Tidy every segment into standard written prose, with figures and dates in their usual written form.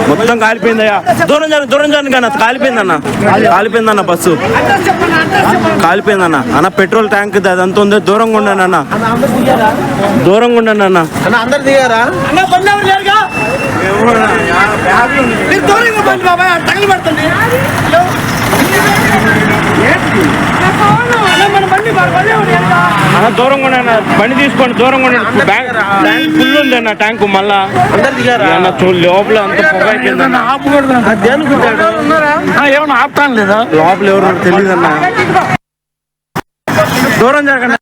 మొత్తం కాలిపోయిందయ్యా. దూరం జరగ కన్నా కాలిపోయిందన్న బస్సు కాలిపోయిందన్న. అన్న పెట్రోల్ ట్యాంక్ అదంతా ఉంది. దూరంగా ఉండండి అన్న. అందరు దిగారా? అన్న దూరంగా ఉండండి. బండి తీసుకోండి, దూరంగా ఉండండి. ట్యాంక్ ఫుల్ ఉంది అన్న. ట్యాంక్ మళ్ళా అన్న లోపల అంత పొగ అయిపోయిందన్న. ఏమన్నా ఆపుతాను లేదా? లోపల ఎవరు తెలియదు అన్న. దూరం జరగండి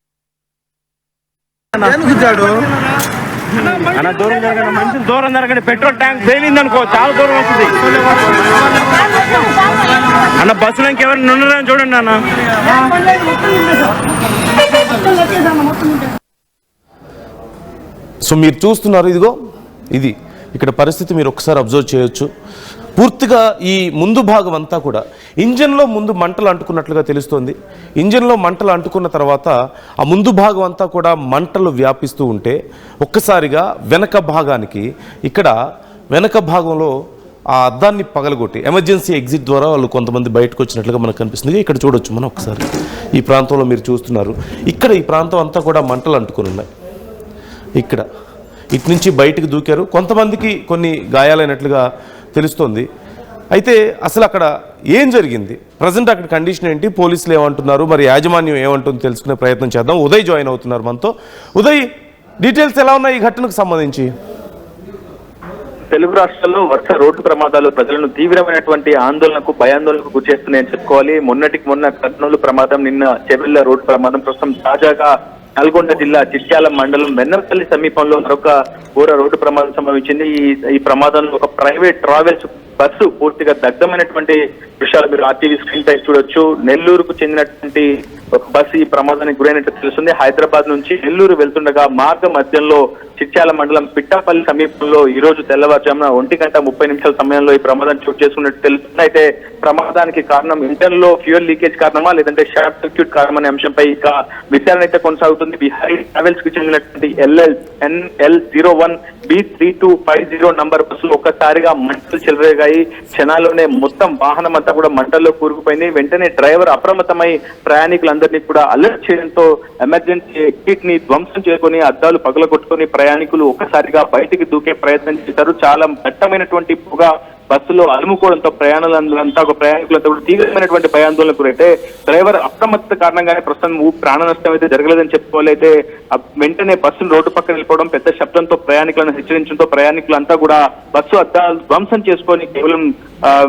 అన్న. దూరం జరగండి, మంచి దూరం జరగండి. పెట్రోల్ ట్యాంక్ పేలింది అనుకో, చాలా దూరం వస్తుంది అన్న. బస్సులో ఇంకెవరు ఉన్నారని చూడండి అన్న. సో మీరు చూస్తున్నారు, ఇదిగో ఇది ఇక్కడ పరిస్థితి మీరు ఒకసారి అబ్జర్వ్ చేయొచ్చు. పూర్తిగా ఈ ముందు భాగం అంతా కూడా ఇంజన్లో ముందు మంటలు అంటుకున్నట్లుగా తెలుస్తోంది. ఇంజన్లో మంటలు అంటుకున్న తర్వాత ఆ ముందు భాగం అంతా కూడా మంటలు వ్యాపిస్తూ ఉంటే ఒక్కసారిగా వెనక భాగానికి ఇక్కడ వెనక భాగంలో ఆ అద్దాన్ని పగలగొట్టి ఎమర్జెన్సీ ఎగ్జిట్ ద్వారా వాళ్ళు కొంతమంది బయటకు వచ్చినట్లుగా మనకు కనిపిస్తుంది. ఇక్కడ చూడొచ్చు మనం ఒకసారి. ఈ ప్రాంతంలో మీరు చూస్తున్నారు, ఇక్కడ ఈ ప్రాంతం అంతా కూడా మంటలు అంటుకుని ఉన్నాయి. ఇక్కడ ఇటు నుంచి బయటికి దూకారు. కొంతమందికి కొన్ని గాయాలైనట్లుగా తెలుస్తోంది. అయితే అసలు అక్కడ ఏం జరిగింది, ప్రజెంట్ అక్కడ కండిషన్ ఏంటి, పోలీసులు ఏమంటున్నారు, మరి యాజమాన్యం ఏమంటుందో తెలుసుకునే ప్రయత్నం చేద్దాం. ఉదయ్ జాయిన్ అవుతున్నారు మనతో. ఉదయ్, డీటెయిల్స్ ఎలా ఉన్నాయి ఈ ఘటనకు సంబంధించి? తెలుగు రాష్ట్రాల్లో వరుస రోడ్డు ప్రమాదాలు ప్రజలను తీవ్రమైనటువంటి ఆందోళనకు భయాందోళనకు గురిచేస్తున్నాయని చెప్పుకోవాలి. మొన్నటికి మొన్న కర్నూలు ప్రమాదం, నిన్న చెవెళ్ల రోడ్డు ప్రమాదం, ప్రస్తుతం తాజాగా నల్గొండ జిల్లా చిట్యాల మండలం వెన్నపల్లి సమీపంలో మరొక ఘోర రోడ్డు ప్రమాదం సంభవించింది. ఈ ప్రమాదంలో ఒక ప్రైవేట్ ట్రావెల్స్ బస్సు పూర్తిగా దగ్ధమైనటువంటి దృశ్యాలు మీరు ఆర్టీవీ స్క్రీన్ పై చూడొచ్చు. నెల్లూరుకు చెందినటువంటి ఒక బస్సు ఈ ప్రమాదానికి గురైనట్టు తెలుస్తుంది. హైదరాబాద్ నుంచి నెల్లూరు వెళ్తుండగా మార్గ మధ్యంలో చిట్యాల మండలం పిట్టాపల్లి సమీపంలో ఈ రోజు తెల్లవారుజామున 1:30 సమయంలో ఈ ప్రమాదం చోటు చేసుకున్నట్టు తెలుస్తుంది. అయితే ప్రమాదానికి కారణం ఇంజన్ లో ఫ్యూయల్ లీకేజ్ కారణమా లేదంటే షార్ట్ సర్క్యూట్ కారణం అనే అంశంపై ఇక విచారణ అయితే కొనసాగుతుంది. బిహారీ ట్రావెల్స్ కి చెందినటువంటి NL01B3250 నంబర్ బస్సులు ఒక్కసారిగా మంటలు చెలరేగాయి. క్షణాల్లోనే మొత్తం వాహనం అంతా కూడా మంటల్లో కూరుకుపోయింది. వెంటనే డ్రైవర్ అప్రమత్తమై ప్రయాణికులందరినీ కూడా అలర్ట్ చేయడంతో ఎమర్జెన్సీ ఎగ్జిట్ ని ధ్వంసం చేసుకుని అద్దాలు పగలగొట్టుకుని ప్రయాణికులు ఒక్కసారిగా బయటికి దూకే ప్రయత్నం చేశారు. చాలా దట్టమైనటువంటి పొగ బస్సులో అలుముకోవడంతో ప్రయాణికులంతా కూడా తీవ్రమైనటువంటి భయాందోళనకు గురైతే డ్రైవర్ అప్రమత్త కారణంగానే ప్రస్తుతం ప్రాణ నష్టం అయితే జరగలేదని చెప్పుకోవాలి. అయితే వెంటనే బస్సును రోడ్డు పక్కన వెళ్ళిపోవడం, పెద్ద శబ్దంతో ప్రయాణికులను హెచ్చరించడంతో ప్రయాణికులంతా కూడా బస్సు అద్దాలు ధ్వంసం చేసుకొని కేవలం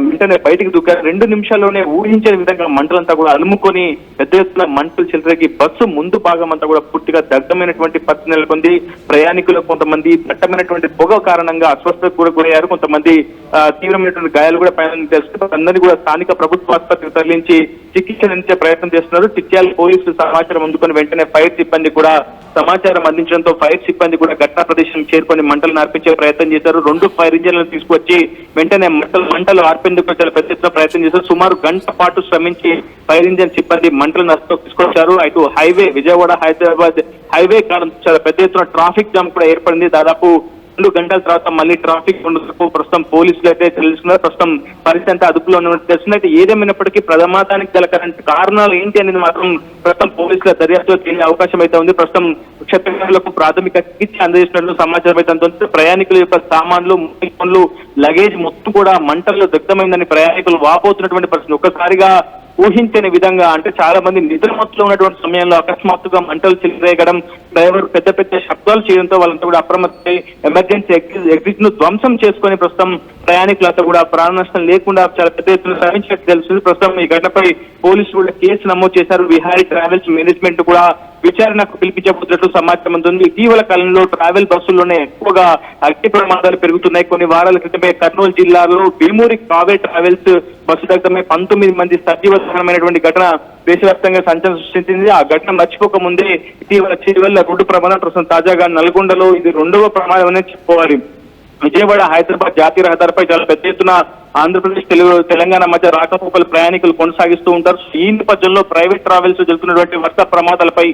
వెంటనే బయటికి దూకారు. 2 నిమిషాల్లోనే ఊహించని విధంగా మంటలంతా కూడా అలుముకొని పెద్ద ఎత్తున మంటలు చెలరేగి బస్సు ముందు భాగం అంతా కూడా పూర్తిగా దగ్ధమైనటువంటి పరిస్థితి నెలకొంది. ప్రయాణికులు కొంతమంది దట్టమైనటువంటి పొగ కారణంగా అస్వస్థతకు కూడా గురయ్యారు. కొంతమంది తీవ్రమైనటువంటి గాయాలు కూడా పైన తెలుస్తుంది. అందరినీ కూడా స్థానిక ప్రభుత్వ ఆసుపత్రికి తరలించి చికిత్స అందించే ప్రయత్నం చేస్తున్నారు. చిట్యాల పోలీసులు సమాచారం అందుకుని వెంటనే ఫైర్ సిబ్బంది కూడా సమాచారం అందించడంతో ఫైర్ సిబ్బంది కూడా ఘటనా ప్రదేశానికి చేరుకొని మంటలు ఆర్పించే ప్రయత్నం చేశారు. 2 ఫైర్ ఇంజన్లను తీసుకొచ్చి వెంటనే మంటలు ఆర్పేందుకు పెద్ద ఎత్తున ప్రయత్నం చేశారు. సుమారు గంట పాటు శ్రమించి ఫైర్ ఇంజన్ సిబ్బంది మంటలను అదుపులోకి తీసుకొచ్చారు. అటు హైవే విజయవాడ హైదరాబాద్ హైవే కారణం చాలా పెద్ద ఎత్తున ట్రాఫిక్ జామ్ కూడా ఏర్పడింది. దాదాపు 2 గంటల తర్వాత మళ్ళీ ట్రాఫిక్ ఉండదు. ప్రస్తుతం పోలీసులు అయితే తెలుసుకున్నారు. ప్రస్తుతం పరిస్థితి అంతా అదుపులో ఉన్నట్టు తెలుస్తుంది. అయితే ఏదేమైనప్పటికీ ప్రమాదానికి గల కారణాలు ఏంటి అనేది మాత్రం ప్రస్తుతం పోలీసుల దర్యాప్తులో తేలే అవకాశం అయితే ఉంది. ప్రస్తుతం క్షతగాతులకు ప్రాథమిక చికిత్స అందజేసినట్లు సమాచారం అయితే అందుతుంది. ప్రయాణికుల యొక్క సామాన్లు, ఫోన్లు, లగేజ్ మొత్తం కూడా మంటల్లో దగ్ధమైందని ప్రయాణికులు వాపోతున్నటువంటి పరిస్థితి. ఒక్కసారిగా ఊహించని విధంగా, అంటే చాలా మంది నిద్రమత్తులో ఉన్నటువంటి సమయంలో అకస్మాత్తుగా మంటలు చెలరేగడం, డ్రైవర్ పెద్ద పెద్ద శబ్దాలు చేయడంతో వాళ్ళంతా కూడా అప్రమత్తమై ఎమర్జెన్సీ ఎగ్జిట్ ను ధ్వంసం చేసుకుని ప్రస్తుతం ప్రయాణికులంతా కూడా ప్రాణ నష్టం లేకుండా చాలా పెద్ద ఎత్తున శ్రమించినట్టు తెలుస్తుంది. ప్రస్తుతం ఈ ఘటనపై పోలీసులు కూడా కేసు నమోదు చేశారు. విహారీ ట్రావెల్స్ మేనేజ్మెంట్ కూడా విచారణకు పిలిపించబోతున్నట్టు సమాచారం అందుతుంది. ఇటీవల కాలంలో ట్రావెల్ బస్సుల్లోనే ఎక్కువగా అగ్ని ప్రమాదాలు పెరుగుతున్నాయి. కొన్ని వారాల క్రితమే కర్నూలు జిల్లాలో భీమూరి కావే ట్రావెల్స్ బస్సు దగ్గరమే 19 మంది సజీవ దహనమైనటువంటి ఘటన దేశవ్యాప్తంగా సంచలనం సృష్టించింది. ఆ ఘటన మర్చిపోక ముందే ఇటీవల రోడ్డు ప్రమాదం ప్రస్తుతం తాజాగా నల్గొండలో ఇది 2వ ప్రమాదం అనేది చెప్పుకోవాలి. విజయవాడ హైదరాబాద్ జాతీయ రహదారిపై చాలా పెద్ద ఎత్తున ఆంధ్రప్రదేశ్ తెలంగాణ మధ్య రాకపోకలు ప్రయాణికులు కొనసాగిస్తూ ఉంటారు. ఈ నేపథ్యంలో ప్రైవేట్ ట్రావెల్స్ జరుగుతున్నటువంటి వర్ష ప్రమాదాలపై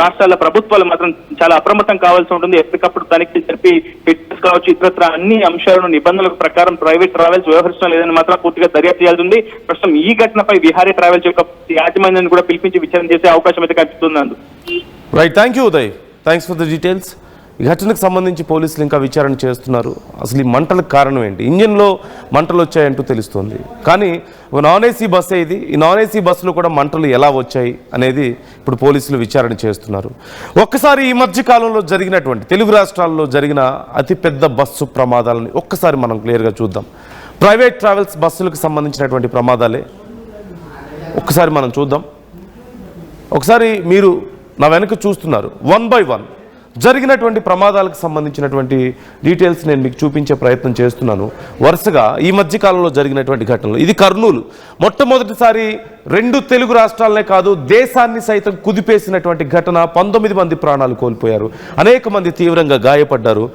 రాష్ట్రాల ప్రభుత్వాలు మాత్రం చాలా అప్రమత్తం కావాల్సి ఉంటుంది. ఎప్పటికప్పుడు తనిఖీ జరిపి ఫిట్నెస్ కావచ్చు, ఇతరత్ర అన్ని అంశాలను నిబంధనల ప్రకారం ప్రైవేట్ ట్రావెల్స్ వ్యవహరించడం లేదని మాత్రం పూర్తిగా దర్యాప్తు చేయాల్సి ఉంది. ప్రస్తుతం ఈ ఘటనపై విహారీ ట్రావెల్స్ యొక్క యాజమాన్యాన్ని కూడా పిలిపించి విచారణ చేసే అవకాశం అయితే కనిపిస్తుంది. Right, thank you Uday, thanks for the details. ఈ ఘటనకు సంబంధించి పోలీసులు ఇంకా విచారణ చేస్తున్నారు. అసలు ఈ మంటలకు కారణం ఏంటి? ఇంజిన్లో మంటలు వచ్చాయంటూ తెలుస్తుంది. కానీ ఒక నాన్ ఏసీ బస్సే ఇది. ఈ నాన్ ఏసీ బస్సులో కూడా మంటలు ఎలా వచ్చాయి అనేది ఇప్పుడు పోలీసులు విచారణ చేస్తున్నారు. ఒక్కసారి ఈ మధ్య కాలంలో జరిగినటువంటి తెలుగు రాష్ట్రాల్లో జరిగిన అతిపెద్ద బస్సు ప్రమాదాలని ఒక్కసారి మనం క్లియర్గా చూద్దాం. ప్రైవేట్ ట్రావెల్స్ బస్సులకు సంబంధించినటువంటి ప్రమాదాలే ఒక్కసారి మనం చూద్దాం. ఒకసారి మీరు నా వెనక చూస్తున్నారు, 1 by 1 జరిగినటువంటి ప్రమాదాలకు సంబంధించినటువంటి డీటెయిల్స్ నేను మీకు చూపించే ప్రయత్నం చేస్తున్నాను. వరుసగా ఈ మధ్యకాలంలో జరిగినటువంటి ఘటనలు. ఇది కర్నూలు. మొట్టమొదటిసారి 2 తెలుగు రాష్ట్రాలనే కాదు, దేశాన్ని సైతం కుదిపేసినటువంటి ఘటన. 19 మంది ప్రాణాలు కోల్పోయారు, అనేక మంది తీవ్రంగా గాయపడ్డారు.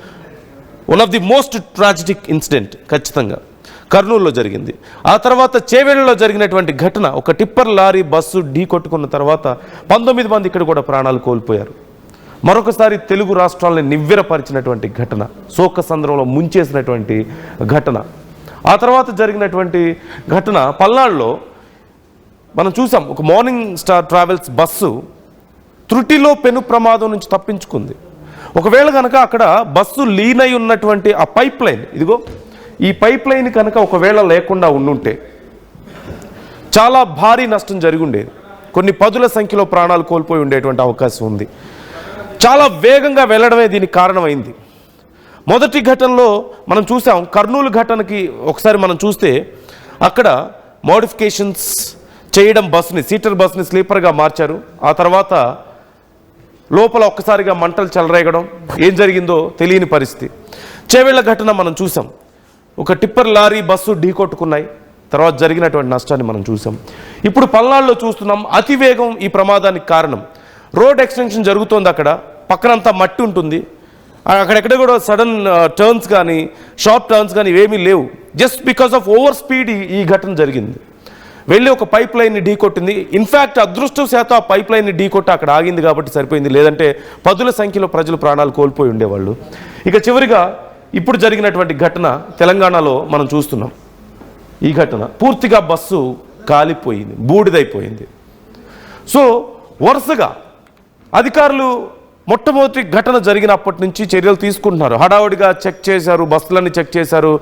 One of the most ట్రాజిడిక్ incident ఖచ్చితంగా కర్నూలులో జరిగింది. ఆ తర్వాత చేవెళ్లలో జరిగినటువంటి ఘటన, ఒక టిప్పర్ లారీ బస్సు ఢీ కొట్టుకున్న తర్వాత 19 మంది ఇక్కడ కూడా ప్రాణాలు కోల్పోయారు. మరొకసారి తెలుగు రాష్ట్రాలని నివ్వెరపరిచినటువంటి ఘటన, శోకసంద్రంలో ముంచేసినటువంటి ఘటన. ఆ తర్వాత జరిగినటువంటి ఘటన పల్నాడులో మనం చూసాం. ఒక మార్నింగ్ స్టార్ ట్రావెల్స్ బస్సు త్రుటిలో పెను ప్రమాదం నుంచి తప్పించుకుంది. ఒకవేళ కనుక అక్కడ బస్సు లీనై ఉన్నటువంటి ఆ పైప్ లైన్, ఇదిగో ఈ పైప్ లైన్ కనుక ఒకవేళ లేకుండా ఉండుంటే చాలా భారీ నష్టం జరిగి ఉండేది. కొన్ని పదుల సంఖ్యలో ప్రాణాలు కోల్పోయి ఉండేటువంటి అవకాశం ఉంది. చాలా వేగంగా వెళ్ళడమే దీనికి కారణమైంది. మొదటి ఘటనలో మనం చూసాం, కర్నూలు ఘటనకి ఒకసారి మనం చూస్తే అక్కడ మోడిఫికేషన్స్ చేయడం, బస్సుని సీటర్ బస్సుని స్లీపర్గా మార్చారు. ఆ తర్వాత లోపల ఒక్కసారిగా మంటలు చెలరేగడం, ఏం జరిగిందో తెలియని పరిస్థితి. చేవెళ్ల ఘటన మనం చూసాం, ఒక టిప్పర్ లారీ బస్సు ఢీకొట్టుకున్నాయి, తర్వాత జరిగినటువంటి నష్టాన్ని మనం చూసాం. ఇప్పుడు పల్నాడులో చూస్తున్నాం, అతివేగం ఈ ప్రమాదానికి కారణం. రోడ్ ఎక్స్టెన్షన్ జరుగుతోంది, అక్కడ పక్కనంతా మట్టి ఉంటుంది, అక్కడెక్కడ కూడా సడన్ టర్న్స్ కానీ షార్ట్ టర్న్స్ కానీ ఇవేమీ లేవు. Just because of over speed ఈ ఘటన జరిగింది. వెళ్ళి ఒక పైప్ లైన్ని ఢీకొట్టింది. ఇన్ఫ్యాక్ట్ అదృష్టవశాత్తు ఆ పైప్ లైన్ని ఢీకొట్టి అక్కడ ఆగింది కాబట్టి సరిపోయింది, లేదంటే పదుల సంఖ్యలో ప్రజలు ప్రాణాలు కోల్పోయి ఉండేవాళ్ళు. ఇక చివరిగా ఇప్పుడు జరిగినటువంటి ఘటన తెలంగాణలో మనం చూస్తున్నాం. ఈ ఘటన పూర్తిగా బస్సు కాలిపోయింది, బూడిదైపోయింది. సో వరుసగా అధికారులు మొట్టమొదటి ఘటన జరిగినప్పటి నుంచి చర్యలు తీసుకుంటున్నారు. హడావుడిగా చెక్ చేశారు, బస్సులన్నీ చెక్ చేశారు,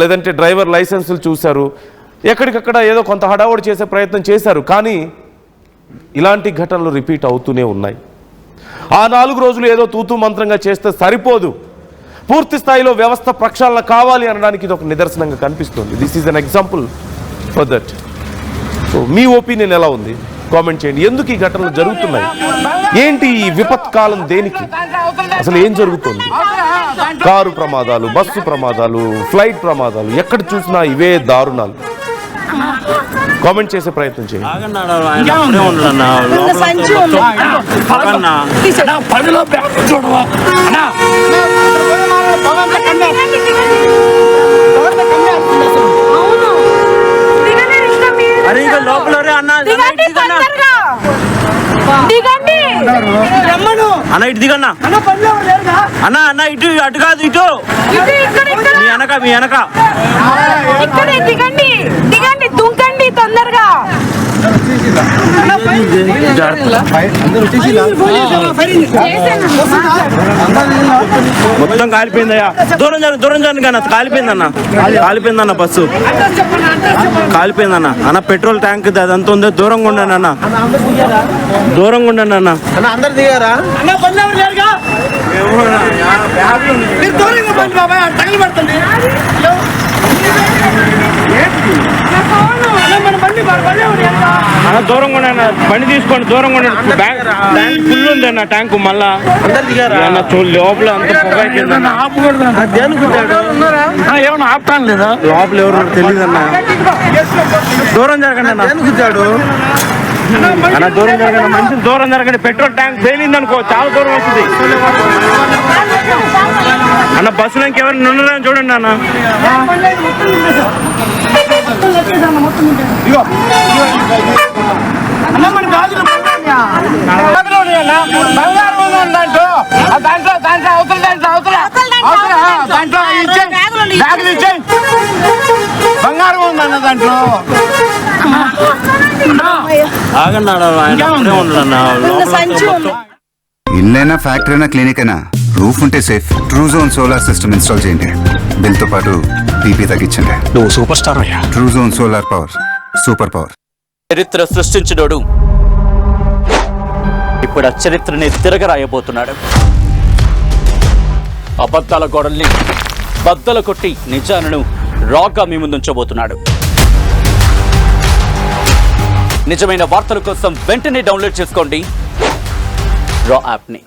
లేదంటే డ్రైవర్ లైసెన్సులు చూశారు, ఎక్కడికక్కడ ఏదో కొంత హడావుడి చేసే ప్రయత్నం చేశారు. కానీ ఇలాంటి ఘటనలు రిపీట్ అవుతూనే ఉన్నాయి. ఆ 4 రోజులు ఏదో తూతూ మంత్రంగా చేస్తే సరిపోదు, పూర్తి స్థాయిలో వ్యవస్థ ప్రక్షాళన కావాలి అనడానికి ఇది ఒక నిదర్శనంగా కనిపిస్తుంది. This is an example for that. So me opinion ఎలా ఉంది? కామెంట్ చేయండి. ఎందుకు ఈ ఘటనలు జరుగుతున్నాయి? ఏంటి ఈ విపత్కాలం? దేనికి? అసలు ఏం జరుగుతుంది? కారు ప్రమాదాలు, బస్సు ప్రమాదాలు, ఫ్లైట్ ప్రమాదాలు, ఎక్కడ చూసినా ఇవే దారుణాలు. కామెంట్ చేసే ప్రయత్నం చేయండి. అన్న ఇటు దిగన్నా అన్న, అన్న ఇటు, అటు కాదు ఇటు, మీ వెనక, మీ వెనక దిగండి, దిగండి, దుంకండి తొందరగా. మొత్తం కాలిపోయిందయ్యా. దూరం జరగ, దూరం జరగ అన్న, కాలిపోయిందన్న, కాలిపోయిందన్న, బస్సు కాలిపోయిందన్న. అన్న పెట్రోల్ ట్యాంక్ అదంతా ఉంది, దూరంగా ఉండండి అన్న, దూరంగా ఉండండి అన్న. అందరు దిగారా? అన్న దూరంగా ఉండండి, బండి తీసుకోండి, దూరంగా ఉండండి. ట్యాంక్ ఫుల్ ఉంది అన్న, ట్యాంకు మళ్ళా అందరు దిగారా? అన్న లోపల అంత పొగ అయిపోయిందన్న. ఏమన్నా ఆపుతాను లేదా? లోపల ఎవరు తెలియదు అన్న. దూరం జరగండి అన్న, అన్న దూరం జరగండి, మంచి దూరం జరగండి. పెట్రోల్ ట్యాంక్ పేలింది అనుకో, చాలా దూరం వస్తుంది అన్న. బస్సులో ఇంకెవరు ఉన్నారని చూడండి అన్న. బంగారం ఉందన్న దాంట్లో ఆగండి ఆయన అప్పుడే ఉండడన్నా ఇల్లైనా ఫ్యాక్టరీ అయినా క్లినిక్ అయినా రూఫ్ ఉంటే safe. True zone solar system install చేయండి. బిల్ తో పాటు బీపీ తగ్గించండి. నువ్వు సూపర్ స్టార్ అయ్యా. True zone solar power, super power. చరిత్ర సృష్టించినోడు ఇప్పుడు ఆ చరిత్రని తిరగరాయబోతున్నాడు. అబద్ధాల గోడల్ని బద్దలు కొట్టి నిజాలను రాగా మీ ముందుంచబోతున్నాడు. నిజమైన వార్తల కోసం వెంటనే డౌన్లోడ్ చేసుకోండి రా యాప్ని.